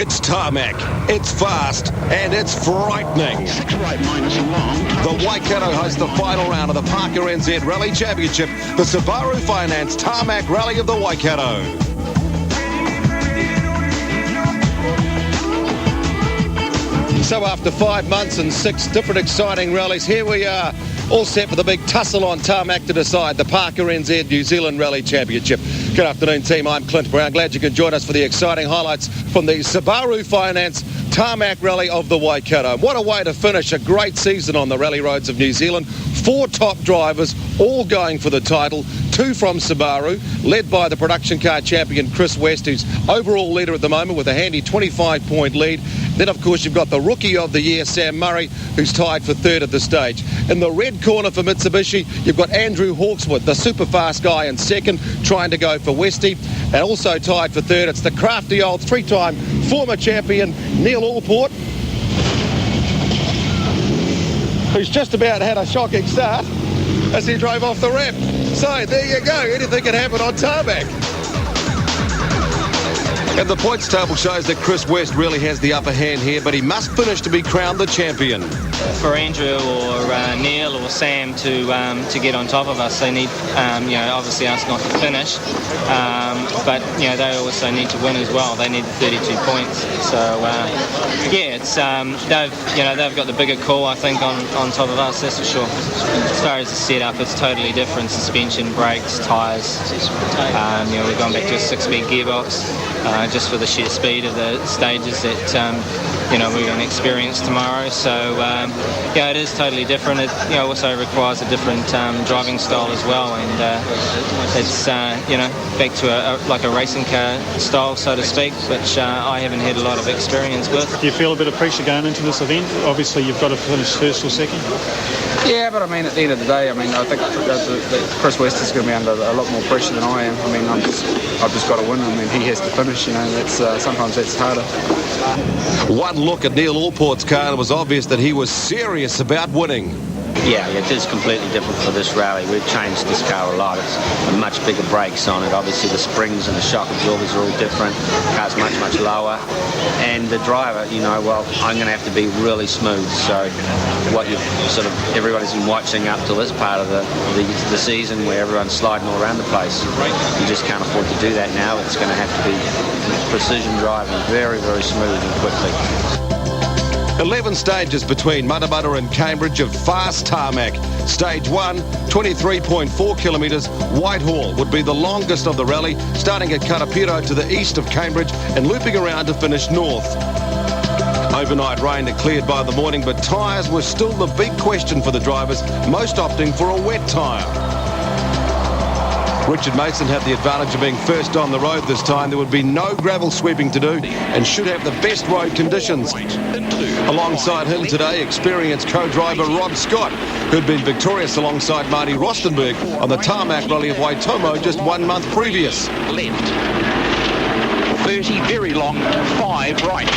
It's tarmac, it's fast, and it's frightening. 6 right minus and long. The Waikato hosts the final round of the Parker NZ Rally Championship, the Subaru Finance Tarmac Rally of the Waikato. So after 5 months and 6 different exciting rallies, here we are, all set for the big tussle on tarmac to decide the Parker NZ New Zealand Rally Championship. Good afternoon, team. I'm Clint Brown. Glad you can join us for the exciting highlights from the Subaru Finance Tarmac Rally of the Waikato. What a way to finish a great season on the rally roads of New Zealand. 4 top drivers, all going for the title. 2 from Subaru, led by the production car champion Chris West, who's overall leader at the moment with a handy 25-point lead. Then, of course, you've got the Rookie of the Year, Sam Murray, who's tied for 3rd at the stage. In the red corner for Mitsubishi, you've got Andrew Hawkswood, the super fast guy, in 2nd, trying to go for Westy. And also tied for 3rd, it's the crafty old 3-time former champion, Neil Allport, who's just about had a shocking start as he drove off the ramp. So there you go, anything can happen on tarmac. And the points table shows that Chris West really has the upper hand here, but he must finish to be crowned the champion. For Andrew or Neil or Sam to get on top of us, they need, obviously us not to finish, but they also need to win as well. They need the 32 points. So it's they've got the bigger call, I think, on top of us. That's for sure. As far as the setup, it's totally different. Suspension, brakes, tyres. We're going back to a 6-speed gearbox. Just for the sheer speed of the stages that we're going to experience tomorrow. So it is totally different. It also requires a different driving style as well, and it's back to like a racing car style, so to speak, which I haven't had a lot of experience with. Do you feel a bit of pressure going into this event? Obviously you've got to finish 1st or 2nd. Yeah, but at the end of the day, I think that Chris West is going to be under a lot more pressure than I am. I've just got to win, and he has to finish. That's sometimes that's harder. One look at Neil Allport's car, and it was obvious that he was serious about winning. Yeah, it is completely different for this rally. We've changed this car a lot. It's much bigger brakes on it. Obviously the springs and the shock absorbers are all different. The car's much lower. And the driver, I'm going to have to be really smooth. So what you've everybody's been watching up to this part of the season where everyone's sliding all around the place. You just can't afford to do that now. It's going to have to be precision driving, very, very smooth and quickly. 11 stages between Matamata and Cambridge of fast tarmac. Stage 1, 23.4 kilometres. Whitehall would be the longest of the rally, starting at Karapiro to the east of Cambridge and looping around to finish north. Overnight rain had cleared by the morning, but tyres were still the big question for the drivers, most opting for a wet tyre. Richard Mason had the advantage of being first on the road this time. There would be no gravel sweeping to do and should have the best road conditions. Alongside him today, experienced co-driver Rob Scott, who'd been victorious alongside Marty Rostenberg on the Tarmac Rally of Waitomo just 1 month previous. Left. 30 very long, 5 right.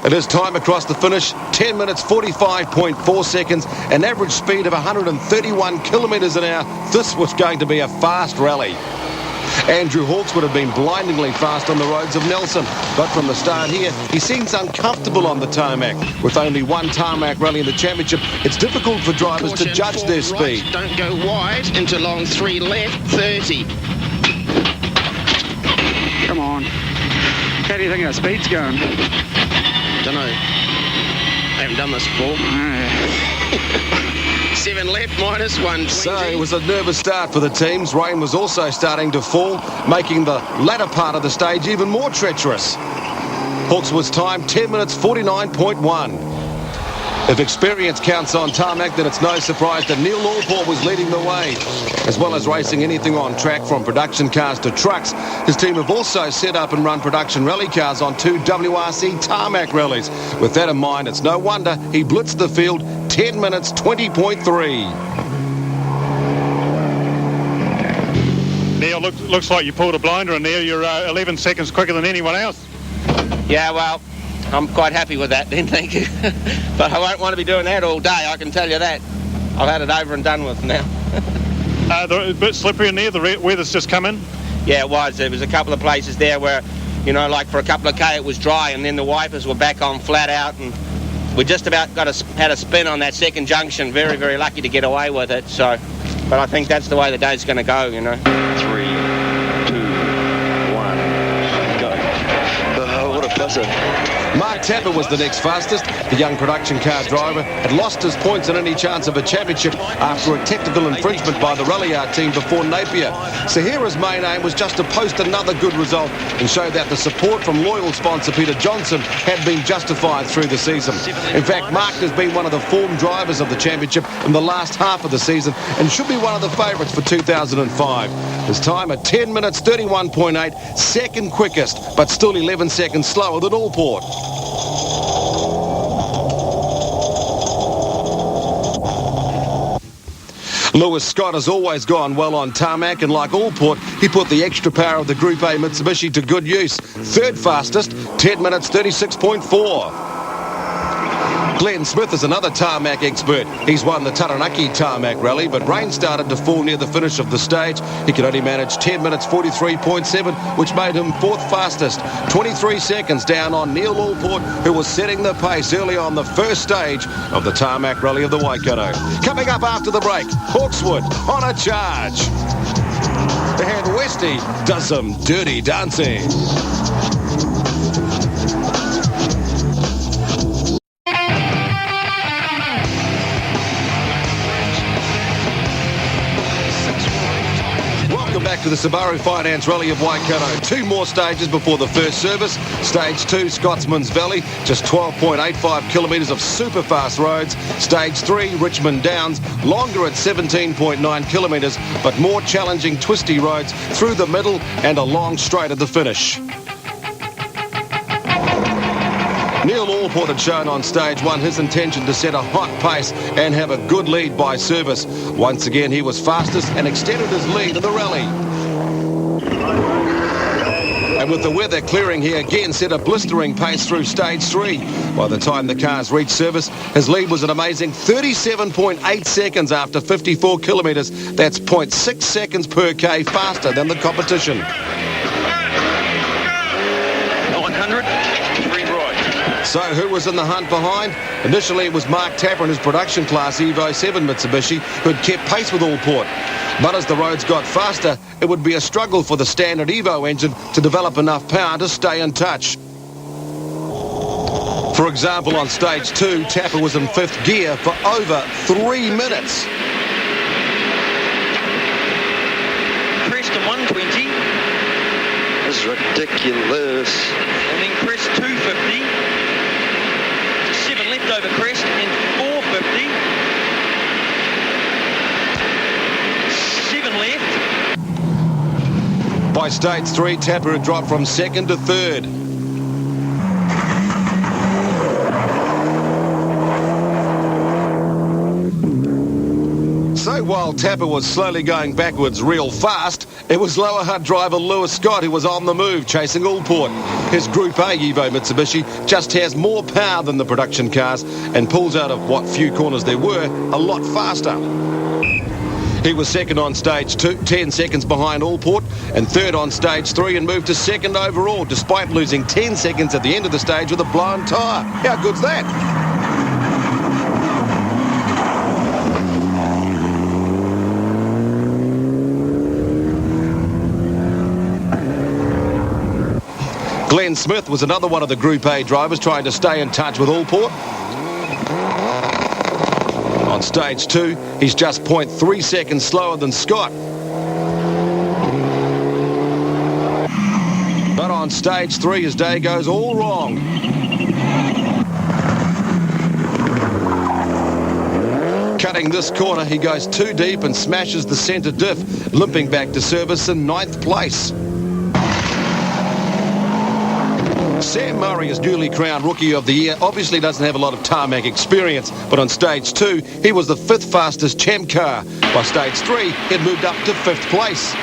It is time across the finish, 10 minutes 45.4 seconds, an average speed of 131 kilometres an hour. This was going to be a fast rally. Andrew Hawks would have been blindingly fast on the roads of Nelson, but from the start here, he seems uncomfortable on the tarmac. With only 1 tarmac rally in the championship, it's difficult for drivers to judge their speed. Right, don't go wide, into long 3 left, 30. Come on. How do you think our speed's going? Don't know. I haven't done this before. 7 left, minus 1. So it was a nervous start for the teams. Rain was also starting to fall, making the latter part of the stage even more treacherous. Hawkswood's time, 10 minutes 49.1. If experience counts on tarmac, then it's no surprise that Neil Allport was leading the way. As well as racing anything on track from production cars to trucks, his team have also set up and run production rally cars on 2 WRC tarmac rallies. With that in mind, it's no wonder he blitzed the field 10 minutes 20.3. Neil, looks like you pulled a blinder in there. You're 11 seconds quicker than anyone else. Yeah, well, I'm quite happy with that then, thank you. But I won't want to be doing that all day, I can tell you that. I've had it over and done with now. A bit slippery in there, the weather's just come in. Yeah, it was. There was a couple of places there where You know, like for a couple of K it was dry, and then the wipers were back on flat out, and we just about had a spin on that second junction. Very, very lucky to get away with it. So, but I think that's the way the day's going to go, you know. 3, 2, 1, go. Oh, what a buzzer. Mark Tapper was the next fastest. The young production car driver had lost his points and any chance of a championship after a technical infringement by the Rally Yard team before Napier. Sahira's main aim was just to post another good result and show that the support from loyal sponsor Peter Johnson had been justified through the season. In fact, Mark has been one of the form drivers of the championship in the last half of the season and should be one of the favourites for 2005. His time at 10 minutes 31.8, second quickest, but still 11 seconds slower than Allport. Lewis Scott has always gone well on tarmac, and like Allport, he put the extra power of the Group A Mitsubishi to good use. Third fastest, 10 minutes 36.4. Glenn Smith is another tarmac expert. He's won the Taranaki Tarmac Rally, but rain started to fall near the finish of the stage. He could only manage 10 minutes 43.7, which made him fourth fastest. 23 seconds down on Neil Allport, who was setting the pace early on the first stage of the Tarmac Rally of the Waikato. Coming up after the break, Hawkswood on a charge. And Westy does some dirty dancing. Back to the Subaru Finance Rally of Waikato. 2 more stages before the first service. Stage 2, Scotsman's Valley, just 12.85 kilometres of super fast roads. Stage 3, Richmond Downs, longer at 17.9 kilometres, but more challenging twisty roads through the middle and a long straight at the finish. Neil Allport had shown on stage 1 his intention to set a hot pace and have a good lead by service. Once again, he was fastest and extended his lead in the rally. And with the weather clearing, he again set a blistering pace through stage 3. By the time the cars reached service, his lead was an amazing 37.8 seconds after 54 kilometres. That's 0.6 seconds per K faster than the competition. 900. So who was in the hunt behind? Initially it was Mark Tapper in his production class Evo 7 Mitsubishi, who had kept pace with Allport. But as the roads got faster, it would be a struggle for the standard Evo engine to develop enough power to stay in touch. For example, on stage 2, Tapper was in 5th gear for over 3 minutes. Preston 120. This is ridiculous. And then Crest 250. 7 left over Crest and 450. 7 left. By stage 3, Tapper had dropped from 2nd to 3rd. So while Tapper was slowly going backwards real fast, it was lower hut driver Lewis Scott who was on the move chasing Allport. His Group A Evo Mitsubishi just has more power than the production cars and pulls out of what few corners there were a lot faster. He was second on stage 2, 10 seconds behind Allport, and third on stage 3 and moved to second overall despite losing 10 seconds at the end of the stage with a blown tyre. How good's that? Glenn Smith was another one of the Group A drivers trying to stay in touch with Allport. On stage 2, he's just 0.3 seconds slower than Scott. But on stage 3, his day goes all wrong. Cutting this corner, he goes too deep and smashes the centre diff, limping back to service in 9th place. Sam Murray is newly crowned Rookie of the Year. Obviously doesn't have a lot of tarmac experience, but on stage 2, he was the 5th fastest champ car. By stage 3, he'd moved up to 5th place.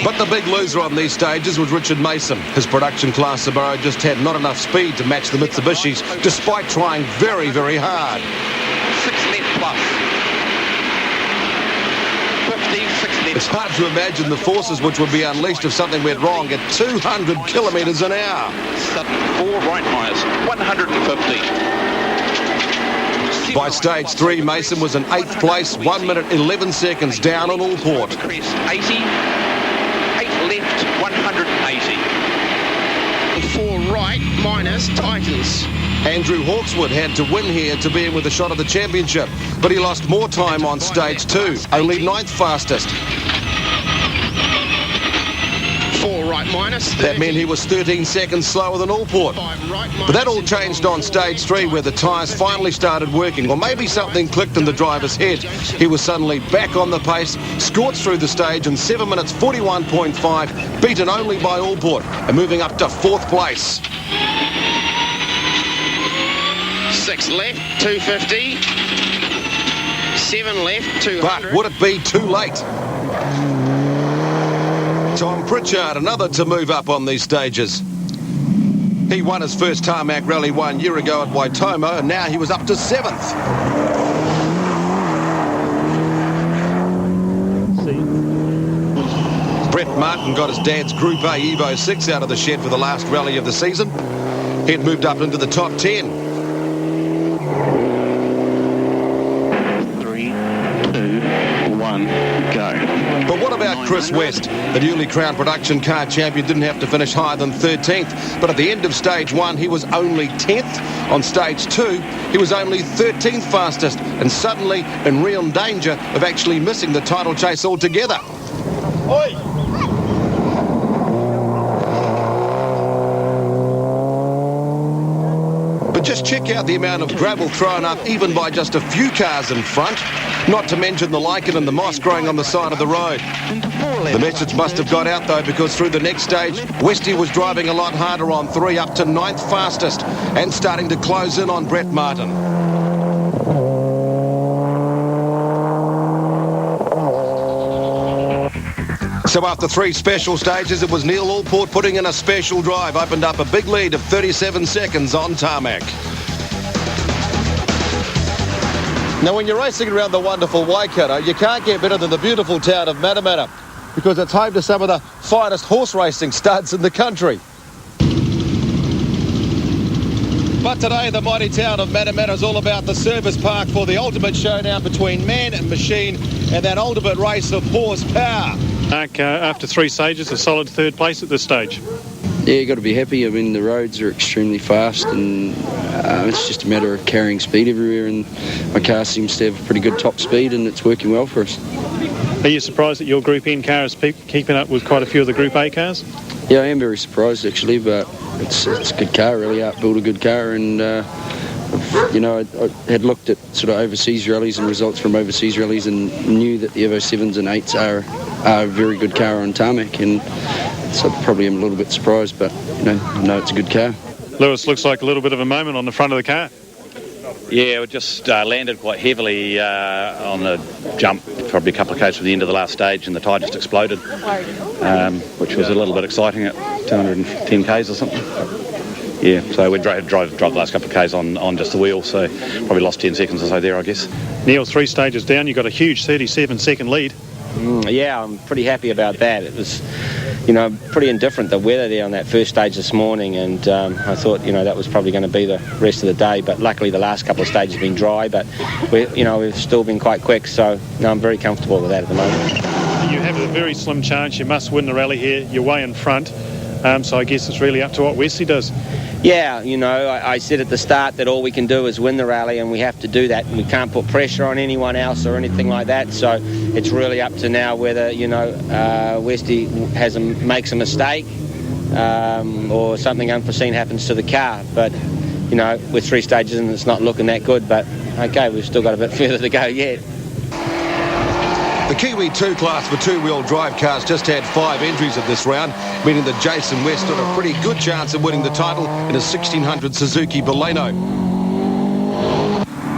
But the big loser on these stages was Richard Mason. His production class Subaru just had not enough speed to match the Mitsubishis, despite trying very, very hard. 6 left plus. 50. It's hard to imagine the forces which would be unleashed if something went wrong at 200 kilometres an hour. Sudden 4 right tyres, 150. By stage 3, Mason was in 8th place, 1 minute 11 seconds down on Allport. 80, 8 left, 180. 4 right minus tightens. Andrew Hawkswood had to win here to be in with a shot at the championship, but he lost more time on stage 2, only 9th fastest. 4 right minus 30. That meant he was 13 seconds slower than Allport. But that all changed on stage 3, where the tyres finally started working, or maybe something clicked in the driver's head. He was suddenly back on the pace, scorched through the stage in 7 minutes 41.5, beaten only by Allport, and moving up to 4th place. 6 left, 250. 7 left, 200. But would it be too late? Tom Pritchard, another to move up on these stages. He won his first Tarmac Rally 1 year ago at Waitomo, and now he was up to 7th. Brett Martin got his dad's Group A Evo 6 out of the shed for the last rally of the season. He'd moved up into the top 10. 3, 2, 1, go. But what about Chris West? The newly crowned production car champion didn't have to finish higher than 13th, but at the end of stage 1 he was only 10th. On stage 2 he was only 13th fastest, and suddenly in real danger of actually missing the title chase altogether. Oi! But just check out the amount of gravel thrown up even by just a few cars in front, not to mention the lichen and the moss growing on the side of the road. The message must have got out though, because through the next stage Westy was driving a lot harder on 3, up to 9th fastest, and starting to close in on Brett Martin. So after 3 special stages, it was Neil Allport putting in a special drive, opened up a big lead of 37 seconds on tarmac. Now when you're racing around the wonderful Waikato, you can't get better than the beautiful town of Matamata, because it's home to some of the finest horse racing studs in the country. But today, the mighty town of Matamata is all about the service park for the ultimate showdown between man and machine, and that ultimate race of horsepower. Mark, after 3 stages, a solid 3rd place at this stage. Yeah, you've got to be happy. I mean, the roads are extremely fast, and it's just a matter of carrying speed everywhere, and my car seems to have a pretty good top speed, and it's working well for us. Are you surprised that your Group N car is keeping up with quite a few of the Group A cars? Yeah, I am very surprised, actually, but it's a good car, really. Built a good car, and, you know, I had looked at sort of overseas rallies and results from overseas rallies and knew that the Evo 7s and 8s are a very good car on tarmac, and so probably I'm a little bit surprised, but, you know, I know it's a good car. Lewis, looks like a little bit of a moment on the front of the car. Yeah, it just landed quite heavily on the jump, probably a couple of k's from the end of the last stage, and the tyre just exploded, which was a little bit exciting at 210 k's or something. Yeah, so we drove the last couple of k's on just the wheel, so probably lost 10 seconds or so there, I guess. Neil, 3 stages down, you got a huge 37-second lead. Yeah, I'm pretty happy about that. It was, you know, pretty indifferent, the weather there on that first stage this morning, and I thought, you know, that was probably going to be the rest of the day, but luckily the last couple of stages have been dry, but we've still been quite quick, so no, I'm very comfortable with that at the moment. You have a very slim chance. You must win the rally here. You're way in front, so I guess it's really up to what Wesley does. Yeah, you know, I said at the start that all we can do is win the rally, and we have to do that, and we can't put pressure on anyone else or anything like that, so it's really up to now whether, you know, Westy makes a mistake or something unforeseen happens to the car. But, you know, with 3 stages and it's not looking that good, but okay, we've still got a bit further to go yet. The Kiwi 2 class for 2-wheel drive cars just had 5 entries at this round, meaning that Jason West stood a pretty good chance of winning the title in a 1600 Suzuki Baleno.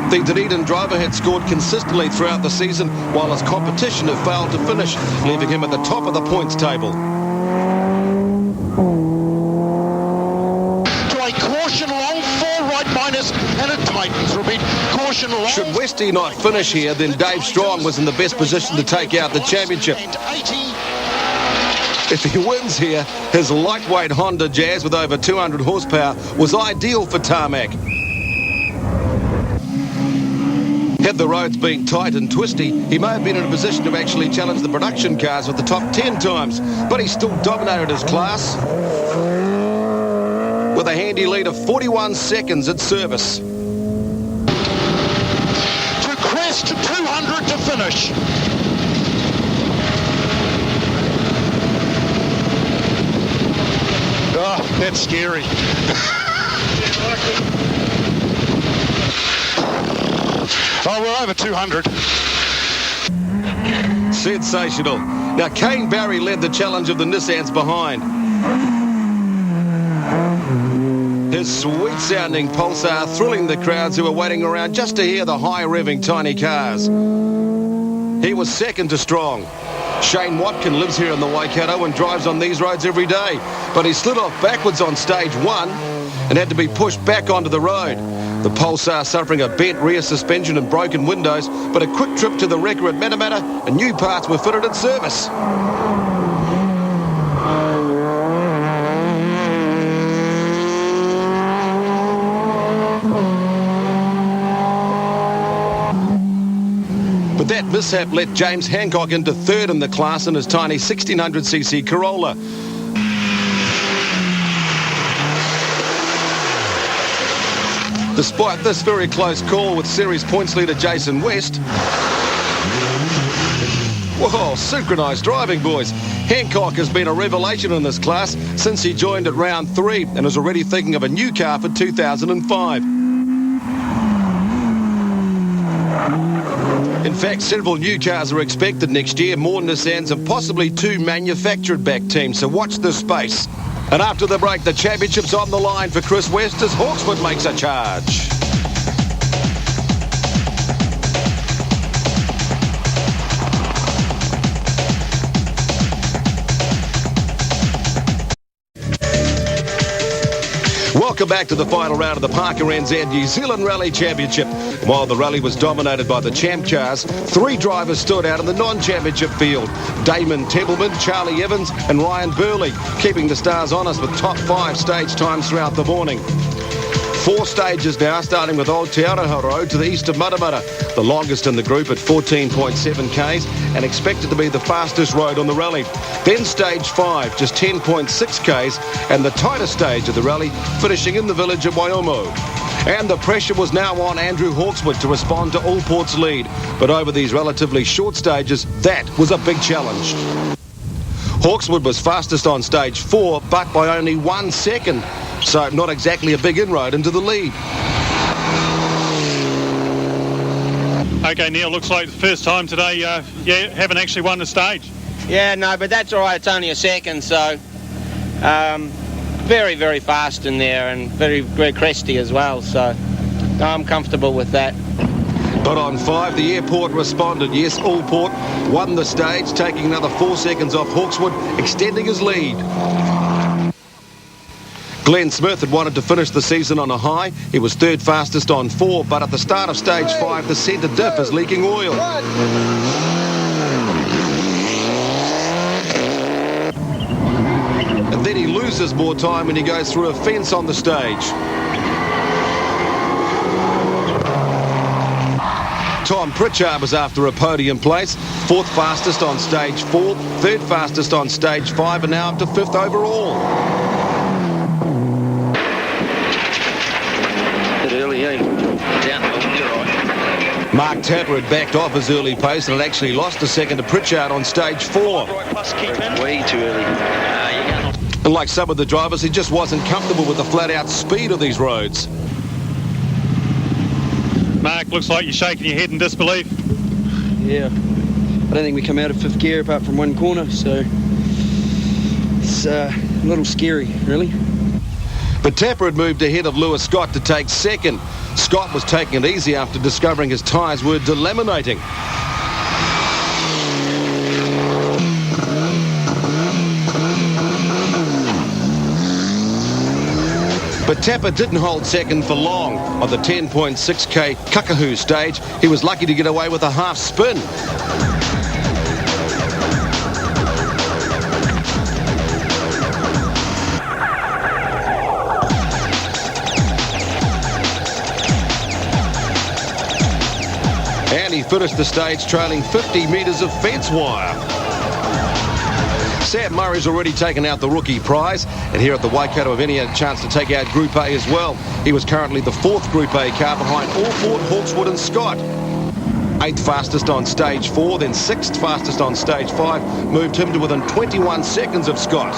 The Dunedin driver had scored consistently throughout the season, while his competition had failed to finish, leaving him at the top of the points table. To a caution along 4 right minus, and it tightens. Repeat, caution. position long. Should Westy not finish here, then Dave Strong was in the best position to take out the championship. If he wins here, his lightweight Honda Jazz with over 200 horsepower was ideal for Tarmac. Had the roads been tight and twisty, he may have been in a position to actually challenge the production cars with the top 10 times, but he still dominated his class with a handy lead of 41 seconds at service. To crest 200 to finish. Oh, that's scary. Oh, we're over 200. Sensational. Now, Kane Barry led the challenge of the Nissans behind. His sweet-sounding Pulsar thrilling the crowds who were waiting around just to hear the high-revving tiny cars. He was second to Strong. Shane Watkin lives here in the Waikato and drives on these roads every day, but he slid off backwards on stage 1 and had to be pushed back onto the road. The Pulsar suffering a bent rear suspension and broken windows, but a quick trip to the wrecker at Matamata and new parts were fitted at service. But that mishap let James Hancock into third in the class in his tiny 1600cc Corolla. Despite this very close call with series points leader Jason West. Whoa, synchronised driving, boys. Hancock has been a revelation in this class since he joined at round 3 and is already thinking of a new car for 2005. In fact, several new cars are expected next year, more Nissans and possibly 2 manufactured-back teams, so watch this space. And after the break, the championship's on the line for Chris West as Hawkswood makes a charge. Welcome back to the final round of the Parker NZ New Zealand Rally Championship. While the rally was dominated by the champ cars, 3 drivers stood out in the non-championship field. Damon Templeman, Charlie Evans and Ryan Burley, keeping the stars honest with top 5 stage times throughout the morning. 4 stages now, starting with Old Te Aroha Road to the east of Matamata, the longest in the group at 14.7 k's and expected to be the fastest road on the rally. Then stage 5, just 10.6 k's, and the tightest stage of the rally, finishing in the village of Waiomo. And the pressure was now on Andrew Hawkswood to respond to Allport's lead, but over these relatively short stages, that was a big challenge. Hawkswood was fastest on stage 4, but by only 1 second. So not exactly a big inroad into the lead. Okay, Neil, looks like the first time today you haven't actually won the stage. Yeah, no, but that's all right. It's only a second, so very, very fast in there and very, very cresty as well. So I'm comfortable with that. But on 5, the airport responded. Yes, Allport won the stage, taking another 4 seconds off Hawkswood, extending his lead. Glenn Smith had wanted to finish the season on a high. He was 3rd fastest on 4, but at the start of stage 5, the centre diff is leaking oil. And then he loses more time when he goes through a fence on the stage. Tom Pritchard was after a podium place, 4th fastest on stage 4, 3rd fastest on stage 5, and now up to 5th overall. Mark Tapper had backed off his early pace and had actually lost a second to Pritchard on stage 4. Way too early. And like some of the drivers, he just wasn't comfortable with the flat-out speed of these roads. Mark, looks like you're shaking your head in disbelief. Yeah, I don't think we come out of 5th gear apart from one corner, so it's a little scary, really. But Tapper had moved ahead of Lewis Scott to take 2nd. Scott was taking it easy after discovering his tyres were delaminating. But Tapper didn't hold second for long. On the 10.6k Kakahoo stage, he was lucky to get away with a half spin. And he finished the stage trailing 50 metres of fence wire. Sam Murray's already taken out the rookie prize, and here at the Waikato event he had a chance to take out Group A as well. He was currently the 4th Group A car behind Allport, Hawkswood and Scott. 8th fastest on stage 4, then 6th fastest on stage 5, moved him to within 21 seconds of Scott.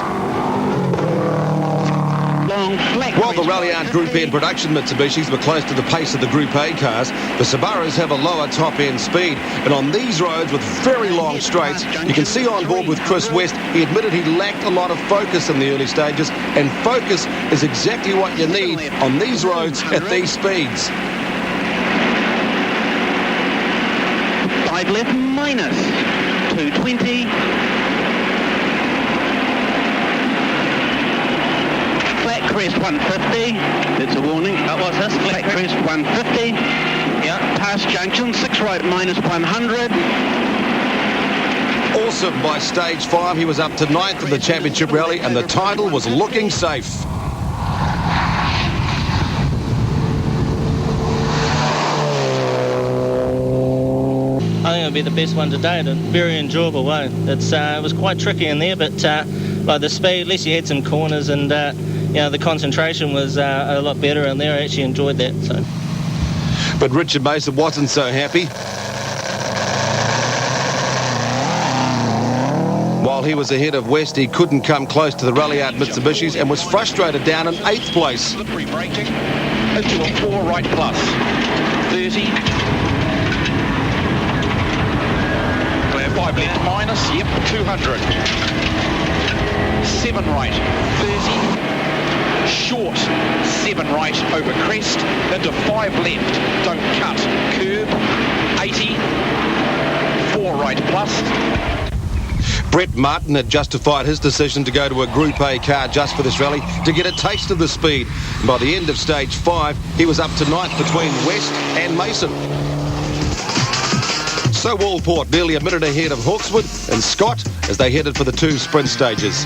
While the Ralliart Group N production Mitsubishis were close to the pace of the Group A cars, the Subarus have a lower top-end speed. And on these roads with very long straights, you can see on board with Chris West, he admitted he lacked a lot of focus in the early stages, and focus is exactly what you need on these roads at these speeds. 5 left minus 220. Crest 150. That's a warning. What's this? Flat crest 150. Yeah. Pass junction, 6 right minus 100. Awesome by stage 5. He was up to 9th in the championship rally and the title was looking safe. I think it'll be the best one to date, in a very enjoyable way. It was quite tricky in there, but like the speed, at least you had some corners and you know, the concentration was a lot better in there. I actually enjoyed that. So. But Richard Mason wasn't so happy. While he was ahead of West, he couldn't come close to the Ralliart Mitsubishis and was frustrated down in 8th place. Slippery braking into a 4 right plus. 30. Clear 5 left minus, yep, 200. 7 right, 30. Short, 7 right over crest, into 5 left, don't cut, curb, 80, 4 right plus. Brett Martin had justified his decision to go to a Group A car just for this rally to get a taste of the speed. And by the end of stage 5, he was up to 9th between West and Mason. So Allport nearly a minute ahead of Hawkswood and Scott as they headed for the 2 sprint stages.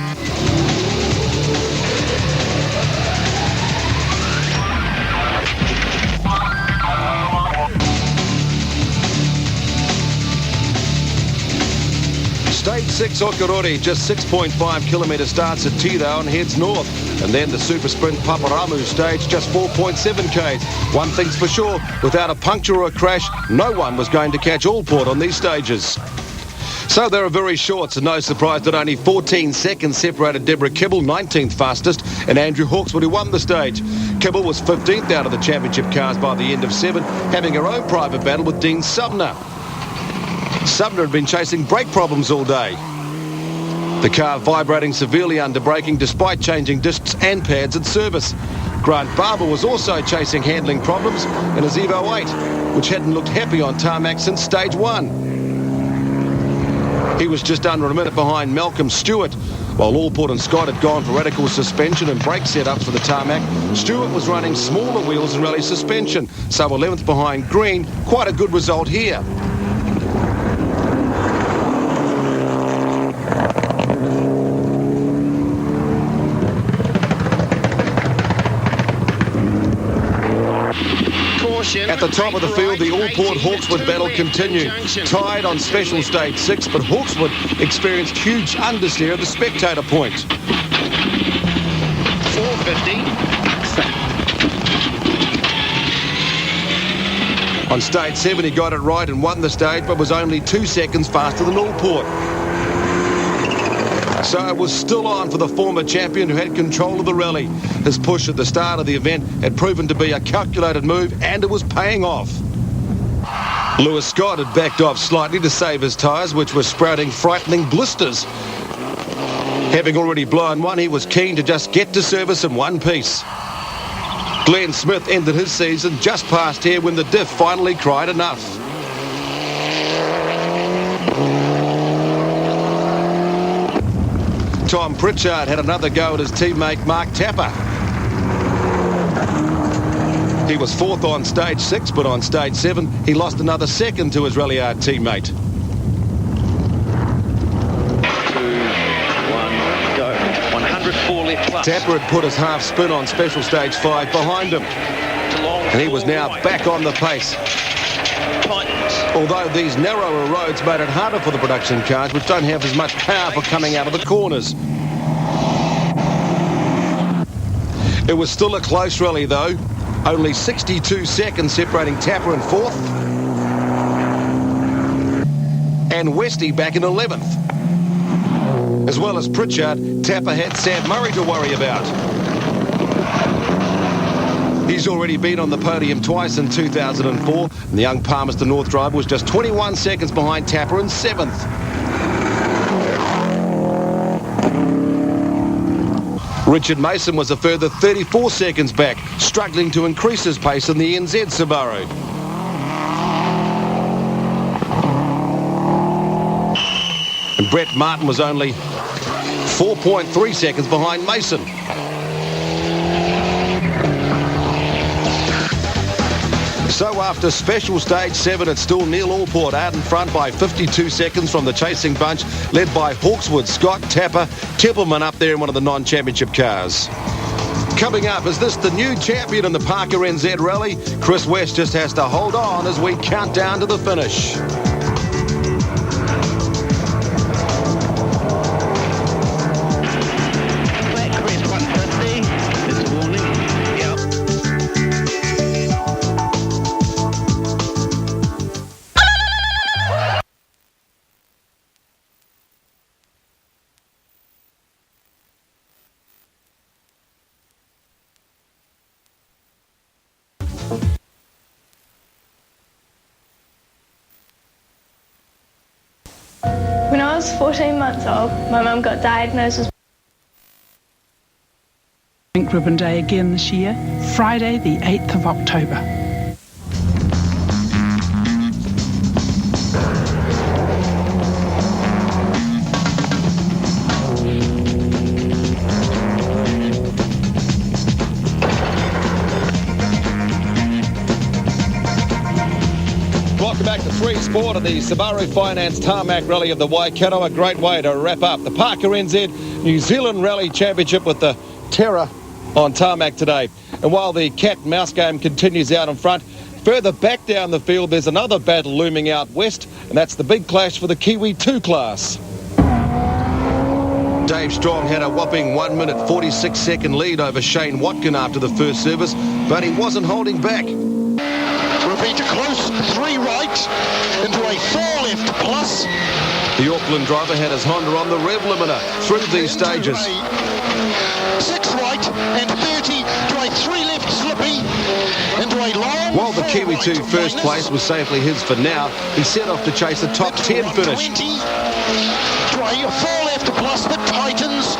Stage 6 Okarori, just 6.5 kilometre starts at Tito and heads north. And then the super sprint Paparamu stage, just 4.7 k's. One thing's for sure, without a puncture or a crash, no one was going to catch Allport on these stages. So they were very short, so no surprise that only 14 seconds separated Deborah Kibble, 19th fastest, and Andrew Hawkswood, who won the stage. Kibble was 15th out of the championship cars by the end of 7, having her own private battle with Dean Sumner. Sumner had been chasing brake problems all day. The car vibrating severely under braking despite changing discs and pads at service. Grant Barber was also chasing handling problems in his Evo 8, which hadn't looked happy on tarmac since stage 1. He was just under a minute behind Malcolm Stewart. While Allport and Scott had gone for radical suspension and brake setups for the tarmac, Stewart was running smaller wheels and rally suspension, so 11th behind Green. Quite a good result here. At the top of the field, the Allport-Hawkswood battle continued. Tied on special stage 6, but Hawkswood experienced huge understeer at the spectator point. 450. On stage 7, he got it right and won the stage, but was only 2 seconds faster than Allport. So it was still on for the former champion who had control of the rally. His push at the start of the event had proven to be a calculated move, and it was paying off. Lewis Scott had backed off slightly to save his tyres, which were sprouting frightening blisters. Having already blown one, he was keen to just get to service in one piece. Glenn Smith ended his season just past here when the diff finally cried enough. Tom Pritchard had another go at his teammate Mark Tapper. He was fourth on stage 6, but on stage 7, he lost another second to his Ralliart teammate. 2, 1, go. 104 left plus. Tapper had put his half spin on special stage 5 behind him. And he was now back on the pace. Although these narrower roads made it harder for the production cars, which don't have as much power for coming out of the corners. It was still a close rally, though. Only 62 seconds separating Tapper in 4th. And Westy back in 11th. As well as Pritchard, Tapper had Sam Murray to worry about. He's already been on the podium twice in 2004, and the young Palmerston North driver was just 21 seconds behind Tapper in 7th. Richard Mason was a further 34 seconds back, struggling to increase his pace in the NZ Subaru. And Brett Martin was only 4.3 seconds behind Mason. So after special stage 7, it's still Neil Allport out in front by 52 seconds from the chasing bunch, led by Hawkswood, Scott, Tapper, Tippelman up there in one of the non-championship cars. Coming up, is this the new champion in the Parker NZ Rally? Chris West just has to hold on as we count down to the finish. When I was 14 months old, my mum got diagnosed with Pink Ribbon Day again this year, Friday the 8th of October. Welcome back to Free Sport of the Subaru Finance Tarmac Rally of the Waikato. A great way to wrap up the Parker NZ New Zealand Rally Championship with the Terror on tarmac today. And while the cat and mouse game continues out in front, further back down the field there's another battle looming out west, and that's the big clash for the Kiwi 2 class. Dave Strong had a whopping 1 minute 46 second lead over Shane Watkin after the first service, but he wasn't holding back. Repeat a close 3 right into a 4 left plus. The Auckland driver had his Honda on the rev limiter through these stages. 6 right and 30 to a 3 left slippy into a long. While the Kiwi 2 first place was safely his for now, he set off to chase a top 10 finish. 20 to a 4 left plus that tightens.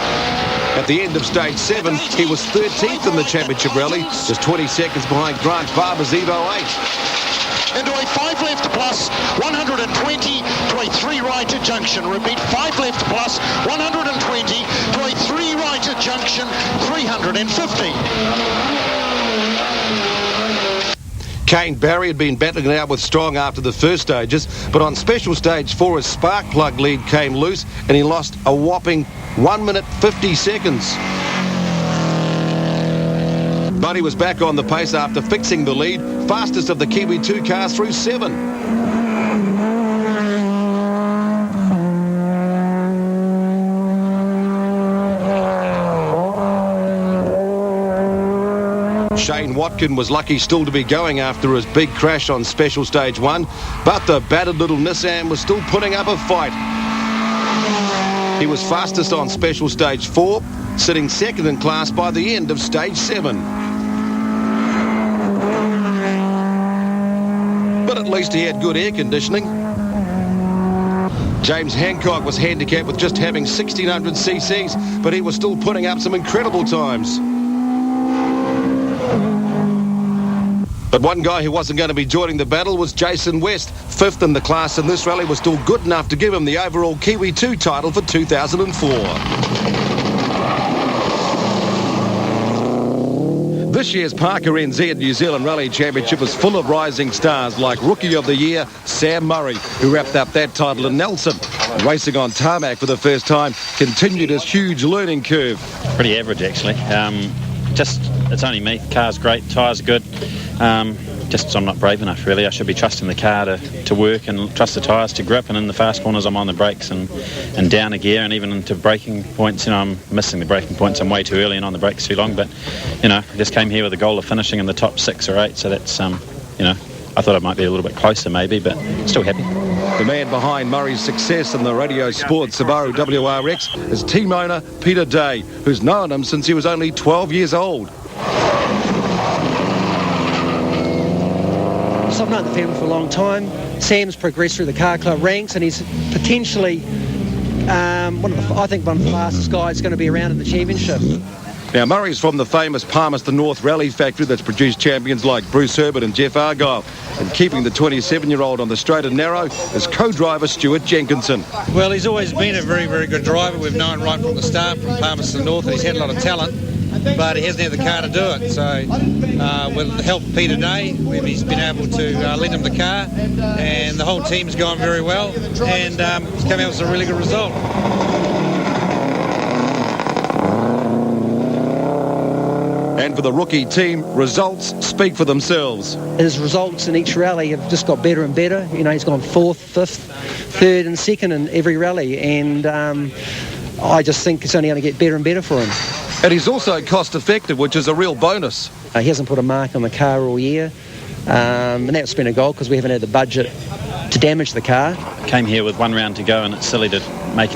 At the end of stage 7, he was 13th in the championship rally, just 20 seconds behind Grant Barber's Evo 8. Into a 5 left plus, 120 to a 3 right at junction. Repeat, 5 left plus, 120 to a 3 right at junction, 350. Kane Barry had been battling it out with Strong after the first stages, but on special stage 4 his spark plug lead came loose and he lost a whopping 1 minute 50 seconds. But he was back on the pace after fixing the lead, fastest of the Kiwi 2 cars through 7. Shane Watkin was lucky still to be going after his big crash on special stage 1, but the battered little Nissan was still putting up a fight. He was fastest on special stage 4, sitting second in class by the end of stage 7. But at least he had good air conditioning. James Hancock was handicapped with just having 1600 cc's, but he was still putting up some incredible times. But one guy who wasn't going to be joining the battle was Jason West. 5th in the class in this rally was still good enough to give him the overall Kiwi 2 title for 2004. This year's Parker NZ New Zealand Rally Championship is full of rising stars like Rookie of the Year Sam Murray, who wrapped up that title in Nelson. Racing on tarmac for the first time continued his huge learning curve. Pretty average, actually. It's only me. Car's great, tyres are good. I'm not brave enough, really. I should be trusting the car to work and trust the tyres to grip, and in the fast corners I'm on the brakes and down a gear, and even into braking points, I'm missing the braking points. I'm way too early and on the brakes too long, but, I just came here with the goal of finishing in the top 6 or 8, so that's, I thought I might be a little bit closer maybe, but still happy. The man behind Murray's success in the Radio Sport Subaru WRX is team owner Peter Day, who's known him since he was only 12 years old. So I've known the family for a long time. Sam's progressed through the car club ranks, and he's potentially one of the fastest guys going to be around in the championship. Now, Murray's from the famous Palmerston North Rally factory that's produced champions like Bruce Herbert and Jeff Argyle. And keeping the 27-year-old on the straight and narrow is co-driver Stuart Jenkinson. Well, he's always been a very, very good driver. We've known right from the start from Palmerston North that he's had a lot of talent, but he hasn't had the car to do it. So with the help of Peter Day, he's been able to lend him the car, and the whole team's gone very well, and it's come out with a really good result. And for the rookie team, results speak for themselves. His results in each rally have just got better and better. He's gone 4th, 5th, 3rd and 2nd in every rally, and I just think it's only going to get better and better for him. And he's also cost-effective, which is a real bonus. He hasn't put a mark on the car all year, and that's been a goal because we haven't had the budget to damage the car. Came here with 1 round to go, and it's silly to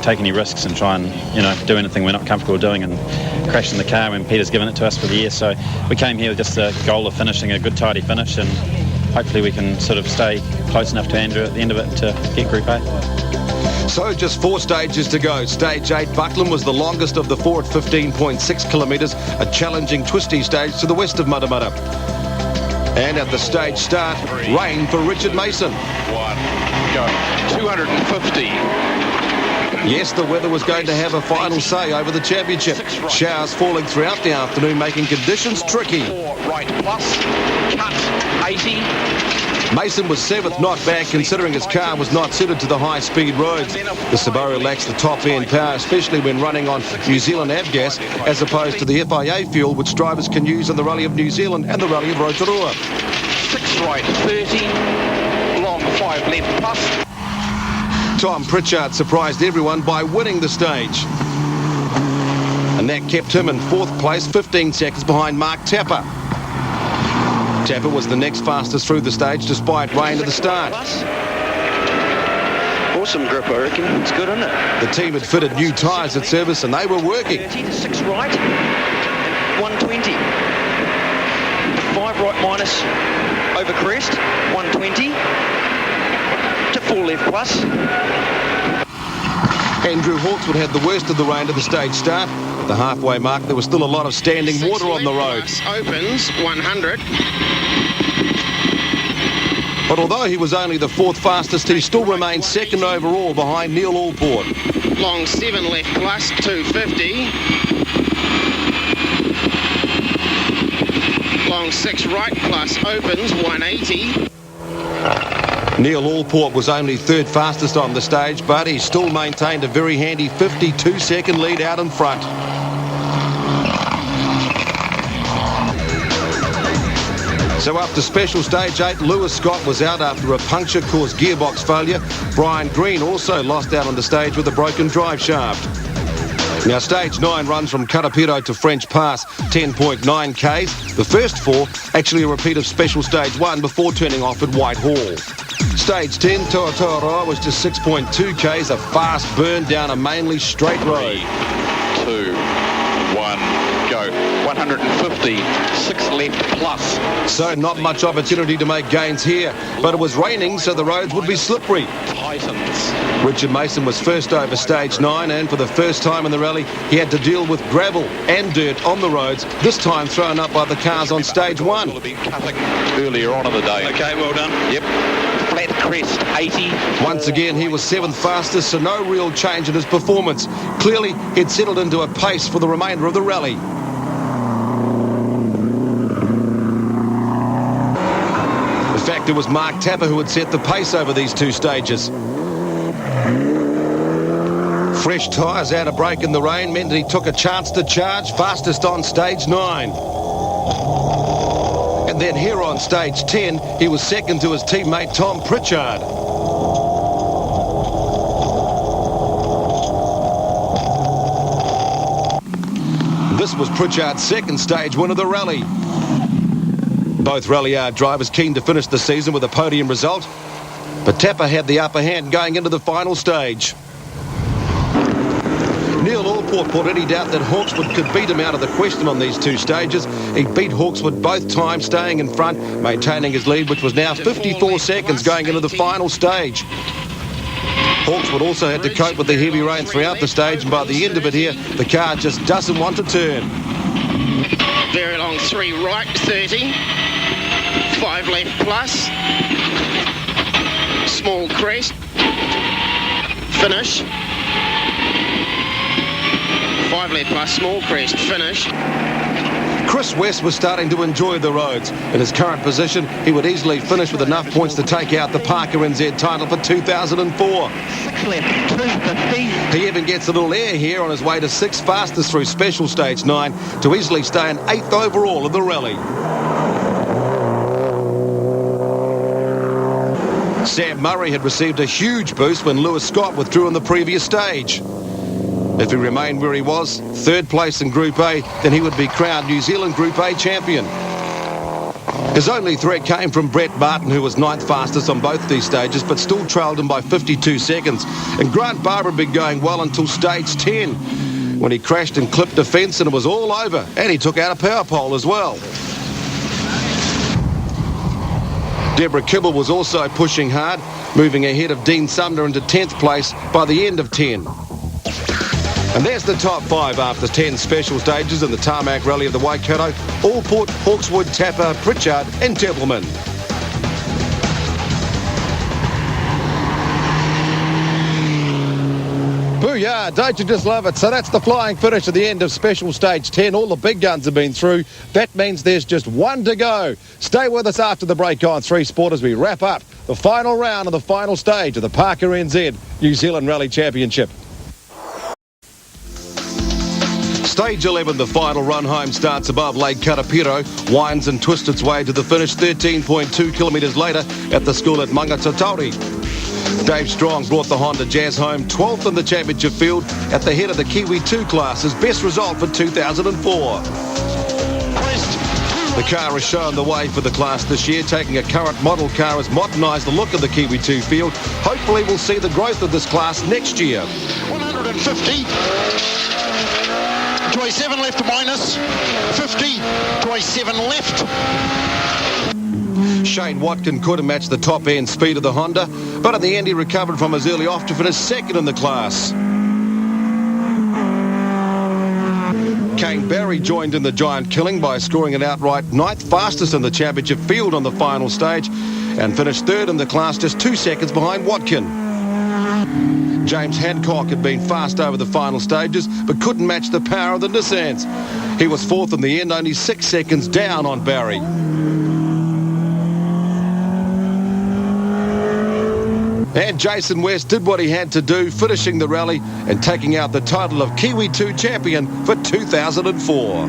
take any risks and try and do anything we're not comfortable doing and crashing the car when Peter's given it to us for the year. So we came here with just the goal of finishing a good tidy finish, and hopefully we can sort of stay close enough to Andrew at the end of it to get Group A. So just 4 stages to go. Stage 8, Buckland, was the longest of the 4 at 15.6 kilometres, a challenging twisty stage to the west of Matamata. And at the stage start, rain for Richard Mason. 1, go. 250. Yes, the weather was going to have a final say over the championship. Showers falling throughout the afternoon, making conditions tricky. 4 right plus, cut 80. Mason was 7th, not bad considering his car was not suited to the high-speed roads. The Subaru lacks the top-end power, especially when running on New Zealand avgas, as opposed to the FIA fuel which drivers can use in the Rally of New Zealand and the Rally of Rotorua. 6 right 30, long 5 left plus. Tom Pritchard surprised everyone by winning the stage. And that kept him in 4th place, 15 seconds behind Mark Tapper. Tapper was the next fastest through the stage despite rain at the start. Awesome grip, I reckon. It's good, isn't it? The team had fitted new tyres at service and they were working. 30 to 6 right, 120. 5 right minus over crest, 120. To 4 left plus. Andrew Hawkswood had the worst of the rain to the stage start. At the halfway mark, there was still a lot of standing water on the road. Opens 100. But although he was only the 4th fastest, he still remained 2nd overall behind Neil Allport. Long 7 left plus 250. Long 6 right plus opens 180. Neil Allport was only 3rd fastest on the stage, but he still maintained a very handy 52-second lead out in front. So after special stage 8, Lewis Scott was out after a puncture caused gearbox failure. Brian Green also lost out on the stage with a broken drive shaft. Now stage 9 runs from Karapiro to French Pass, 10.9 k's. The first 4 actually a repeat of special stage 1 before turning off at Whitehall. Stage 10, Toa was just 6.2 k's, a fast burn down a mainly straight road. 2, 1, go. 150, 6 left plus. So not much opportunity to make gains here, but it was raining, so the roads would be slippery. Titans. Richard Mason was first over stage 9, and for the first time in the rally, he had to deal with gravel and dirt on the roads, this time thrown up by the cars on stage 1. Earlier on in the day. Okay, well done. Yep. Flat crest 80. Once again, he was 7th fastest, so no real change in his performance. Clearly, he'd settled into a pace for the remainder of the rally. fact, it was Mark Tapper who had set the pace over these two stages. Fresh tyres out of break in the rain meant that he took a chance to charge, fastest on stage 9. And then here on stage 10, he was second to his teammate Tom Pritchard. This was Pritchard's second stage win of the rally. Both rally yard drivers keen to finish the season with a podium result, but Tapper had the upper hand going into the final stage. Neil Allport put any doubt that Hawkswood could beat him out of the question on these two stages. He beat Hawkswood both times, staying in front, maintaining his lead, which was now 54 seconds going into the final stage. Hawkswood also had to cope with the heavy rain throughout the stage, and by the end of it here, the car just doesn't want to turn. Very long 3 right, 30. 5 left plus. Small crest. Finish. 5 left plus, small crest, finish. Chris West was starting to enjoy the roads. In his current position, he would easily finish with enough points to take out the Parker NZ title for 2004. 6 left, 250. He even gets a little air here on his way to 6th fastest through special stage 9 to easily stay in 8th overall of the rally. Sam Murray had received a huge boost when Lewis Scott withdrew in the previous stage. If he remained where he was, 3rd place in Group A, then he would be crowned New Zealand Group A champion. His only threat came from Brett Martin, who was 9th fastest on both these stages, but still trailed him by 52 seconds. And Grant Barber had been going well until stage 10, when he crashed and clipped a fence and it was all over. And he took out a power pole as well. Deborah Kibble was also pushing hard, moving ahead of Dean Sumner into 10th place by the end of 10. And there's the top 5 after 10 special stages in the Tarmac Rally of the Waikato: Allport, Hawkswood, Tapper, Pritchard and Templeman. Booyah, don't you just love it? So that's the flying finish at the end of special stage 10. All the big guns have been through. That means there's just one to go. Stay with us after the break on 3 Sport as we wrap up the final round of the final stage of the Parker NZ New Zealand Rally Championship. Stage 11, the final run home, starts above Lake Karapiro, winds and twists its way to the finish 13.2 kilometres later at the school at Mangatatauri. Dave Strong brought the Honda Jazz home 12th in the championship field at the head of the Kiwi 2 class, his best result for 2004. The car has shown the way for the class this year, taking a current model car has modernised the look of the Kiwi 2 field. Hopefully we'll see the growth of this class next year. 150. To a 7 left minus, 50 to a 7 left. Shane Watkin could have matched the top end speed of the Honda, but at the end he recovered from his early off to finish second in the class. Kane Barry joined in the giant killing by scoring an outright 9th fastest in the championship field on the final stage and finished 3rd in the class, just 2 seconds behind Watkin. James Hancock had been fast over the final stages, but couldn't match the power of the Nissans. He was 4th in the end, only 6 seconds down on Barry. And Jason West did what he had to do, finishing the rally and taking out the title of Kiwi 2 champion for 2004.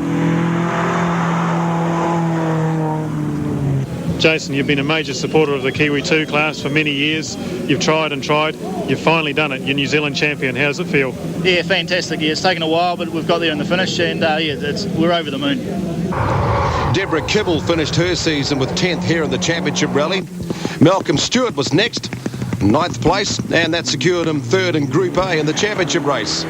Jason, you've been a major supporter of the Kiwi 2 class for many years. You've tried and tried. You've finally done it. You're New Zealand champion. How does it feel? Yeah, fantastic. Yeah, it's taken a while, but we've got there in the finish, and we're over the moon. Deborah Kibble finished her season with 10th here in the championship rally. Malcolm Stewart was next, 9th place, and that secured him 3rd in Group A in the championship race.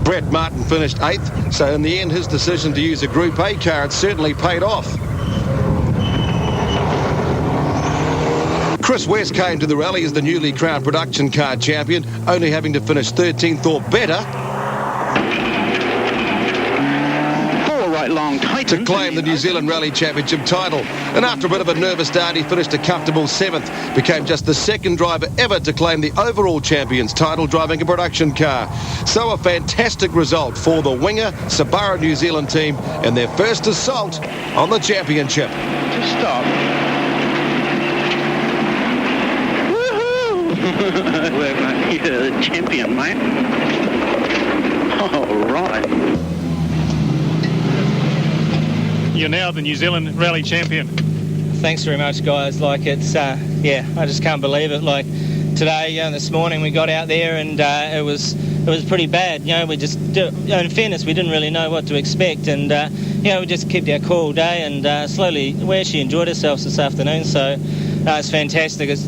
Brett Martin finished 8th, so in the end his decision to use a Group A car had certainly paid off. Chris West came to the rally as the newly crowned production car champion, only having to finish 13th or better. 4 right long, to claim the New Zealand Rally Championship title. And after a bit of a nervous start, he finished a comfortable 7th. Became just the second driver ever to claim the overall champions title driving a production car. So a fantastic result for the Winger Subaru New Zealand team and their first assault on the championship. To stop. Woohoo! You're the champion, mate. All right. You're now the New Zealand Rally champion. Thanks very much, guys. Like, it's, yeah, I just can't believe it. Like, today, this morning, we got out there and it was pretty bad. You know, in fairness, we didn't really know what to expect, and we just kept our cool all day, and slowly we actually enjoyed ourselves this afternoon. So it's fantastic. It's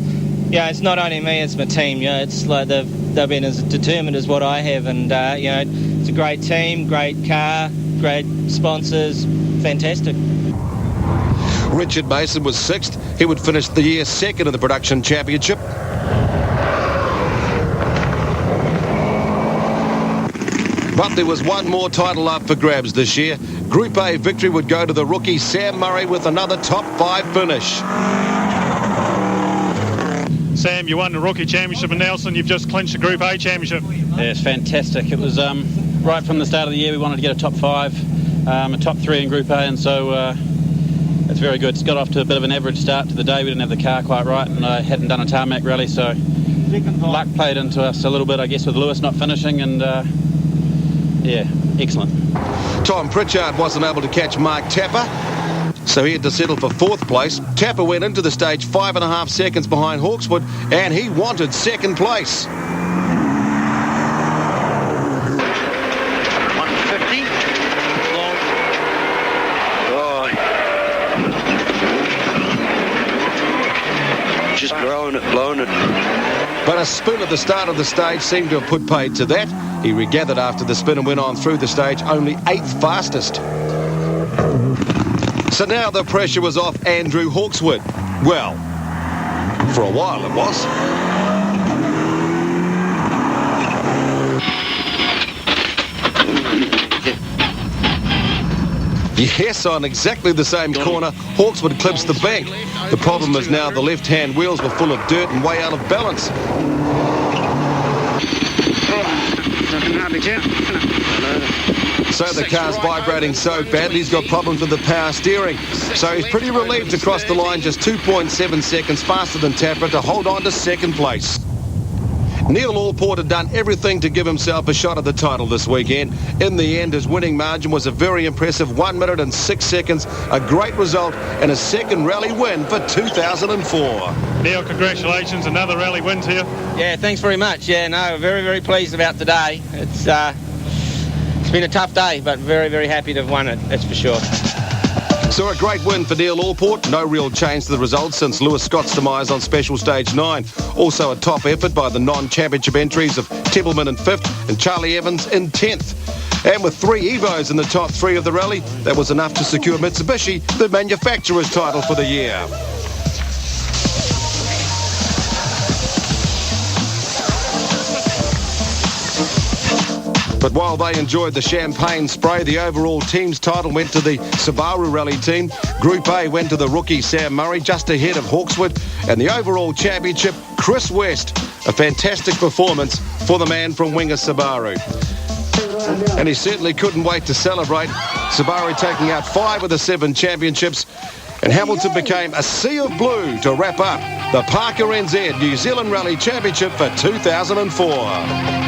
not only me, it's my team. It's like they've been as determined as what I have, and it's a great team, great car, great sponsors, fantastic. Richard Mason was 6th. He would finish the year 2nd in the production championship. But there was one more title up for grabs this year. Group A victory would go to the rookie Sam Murray with another top 5 finish. Sam, you won the Rookie Championship in Nelson. You've just clinched the Group A Championship. Yeah, it's fantastic. It was right from the start of the year we wanted to get a top 5, a top 3 in Group A, and so it's very good. It's got off to a bit of an average start to the day. We didn't have the car quite right, and I hadn't done a tarmac rally, so luck played into us a little bit, I guess, with Lewis not finishing, and yeah, excellent. Tom Pritchard wasn't able to catch Mark Tapper, so he had to settle for 4th place. Tapper went into the stage 5.5 seconds behind Hawkswood, and he wanted 2nd place. 150. Oh. Just blowing it. But a spin at the start of the stage seemed to have put paid to that. He regathered after the spin and went on through the stage, only 8th fastest. So now the pressure was off Andrew Hawkswood. Well, for a while it was. Yes, on exactly the same corner, Hawkswood clips the bank. The problem is now the left-hand wheels were full of dirt and way out of balance. So the car's vibrating so badly he's got problems with the power steering. So he's pretty relieved to cross the line just 2.7 seconds faster than Tapper to hold on to 2nd place. Neil Allport had done everything to give himself a shot at the title this weekend. In the end, his winning margin was a very impressive 1 minute and 6 seconds, a great result and a 2nd rally win for 2004. Neil, congratulations, another rally win to you. Yeah, thanks very much. Yeah, no, very, very pleased about today. It's been a tough day, but very, very happy to have won it, that's for sure. So a great win for Neil Allport. No real change to the results since Lewis Scott's demise on Special Stage 9. Also a top effort by the non-championship entries of Templeman in 5th and Charlie Evans in 10th. And with 3 Evos in the top 3 of the rally, that was enough to secure Mitsubishi the manufacturer's title for the year. But while they enjoyed the champagne spray, the overall team's title went to the Subaru Rally team. Group A went to the rookie Sam Murray, just ahead of Hawkswood. And the overall championship, Chris West. A fantastic performance for the man from Winger Subaru. And he certainly couldn't wait to celebrate. Subaru taking out 5 of the 7 championships. And Hamilton became a sea of blue to wrap up the Parker NZ New Zealand Rally Championship for 2004.